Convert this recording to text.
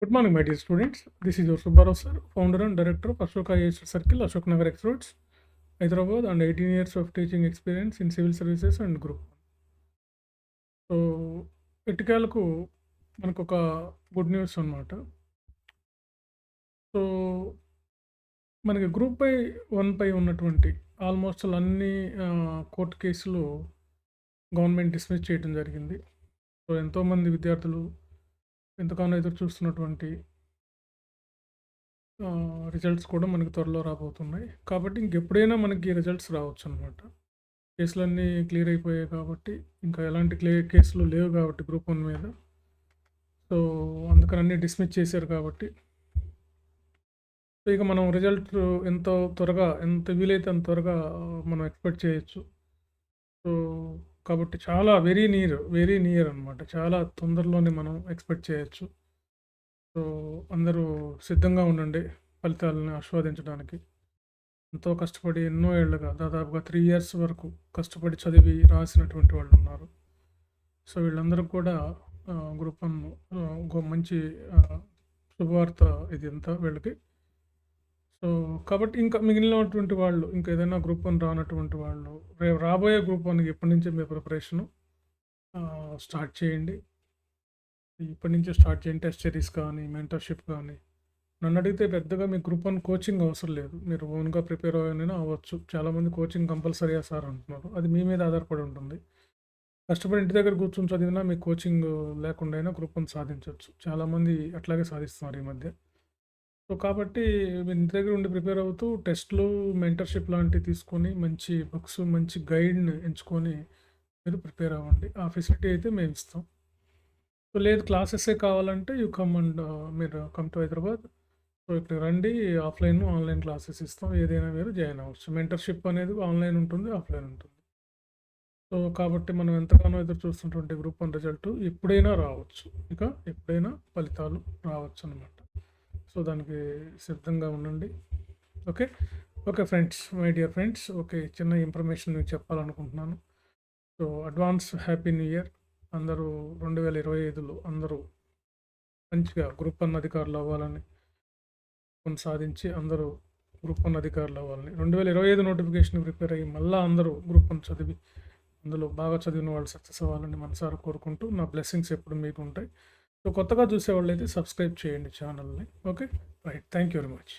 Good morning, my dear students. This is your Subbarao sir, founder and director of Ashoka IAS Circle, Ashok Nagar Experts, Hyderabad, and 18 years of teaching experience in civil services and group. So ఎటికాలకు మనకు ఒక good news అనమాట. So మనకి group by 1 ఉన్నటువంటి almost అన్ని court కేసులు government dismiss చేయడం జరిగింది. సో ఎంతోమంది విద్యార్థులు ఎంతగానో ఎదురు చూస్తున్నటువంటి రిజల్ట్స్ కూడా మనకి త్వరలో రాబోతున్నాయి. కాబట్టి ఇంకెప్పుడైనా మనకి రిజల్ట్స్ రావచ్చు అనమాట. కేసులన్నీ క్లియర్ అయిపోయాయి కాబట్టి ఇంకా ఎలాంటి కేసులు లేవు కాబట్టి గ్రూప్ 1 మీద. సో అందుకని అన్నీ డిస్మిస్ చేశారు కాబట్టి సో ఇక మనం రిజల్ట్ ఎంత వీలైతే అంత త్వరగా మనం ఎక్స్పెక్ట్ చేయొచ్చు. సో కాబట్టి చాలా వెరీ నియర్ అనమాట. చాలా తొందరలోనే మనం ఎక్స్పెక్ట్ చేయొచ్చు. సో అందరూ సిద్ధంగా ఉండండి ఫలితాలను ఆస్వాదించడానికి. ఎంతో కష్టపడి ఎన్నో ఏళ్ళుగా దాదాపుగా 3 ఇయర్స్ వరకు కష్టపడి చదివి రాసినటువంటి వాళ్ళు ఉన్నారు. సో వీళ్ళందరూ కూడా గ్రూప్ 1 మంచి శుభవార్త ఇది అంతా వీళ్ళకి. సో కాబట్టి ఇంకా మిగిలినటువంటి వాళ్ళు ఇంకా ఏదైనా గ్రూప్ 1 రానటువంటి వాళ్ళు రాబోయే గ్రూప్ 1కి ఇప్పటి నుంచే మీ ప్రిపరేషను స్టార్ట్ చేయండి. ఇప్పటి నుంచే స్టార్ట్ చేయండి. టెస్ట్ సిరీస్ కానీ మెంటర్షిప్ కానీ. నన్ను అడిగితే పెద్దగా మీకు గ్రూప్ 1 కోచింగ్ అవసరం లేదు. మీరు ఓన్గా ప్రిపేర్ అవ్వనైనా అవ్వచ్చు. చాలామంది కోచింగ్ కంపల్సరీగా సార్ అంటున్నారు. అది మీ మీద ఆధారపడి ఉంటుంది. కష్టపడి ఇంటి దగ్గర కూర్చొని చదివినా మీకు కోచింగ్ లేకుండా అయినా గ్రూప్ 1 సాధించవచ్చు. చాలామంది అట్లాగే సాధిస్తున్నారు ఈ మధ్య. సో కాబట్టి మీరు ఇంటి దగ్గర ఉండి ప్రిపేర్ అవుతూ టెస్ట్లు, మెంటర్షిప్ లాంటివి తీసుకొని మంచి బుక్స్, మంచి గైడ్ని ఎంచుకొని మీరు ప్రిపేర్ అవ్వండి. ఆ ఫెసిలిటీ అయితే మేము ఇస్తాం. సో లేదు క్లాసెసే కావాలంటే మీరు కమ్ టు హైదరాబాద్. సో ఇక్కడ రండి, ఆన్లైన్ క్లాసెస్ ఇస్తాం. ఏదైనా మీరు జాయిన్ అవ్వచ్చు. మెంటర్షిప్ అనేది ఆన్లైన్ ఉంటుంది, ఆఫ్లైన్ ఉంటుంది. సో కాబట్టి మనం ఎంతగానో ఎదురు చూస్తున్నటువంటి గ్రూప్ 1 రిజల్ట్ ఎప్పుడైనా రావచ్చు. ఇక ఎప్పుడైనా ఫలితాలు రావచ్చు అనమాట. సో దానికి సిద్ధంగా ఉండండి. Okay friends, my dear friends. Okay, చిన్న ఇన్ఫర్మేషన్ మీకు చెప్పాలనుకుంటున్నాను. So advance happy new year. అందరూ 2025లో అందరూ మంచిగా గ్రూప్ 1 అధికారులు అవ్వాలని సాధించి అందరూ గ్రూప్ 1 అధికారులు అవ్వాలని 2025 నోటిఫికేషన్ ప్రిపేర్ అయ్యి మళ్ళీ అందరూ గ్రూప్ 1 చదివి అందులో బాగా చదివిన వాళ్ళు సక్సెస్ అవ్వాలని మనసారా కోరుకుంటూ నా బ్లెస్సింగ్స్ ఎప్పుడు మీకు ఉంటాయి. సో కొత్తగా చూసేవాళ్ళు అయితే సబ్స్క్రైబ్ చేయండి ఛానల్ని. Okay right, thank you very much.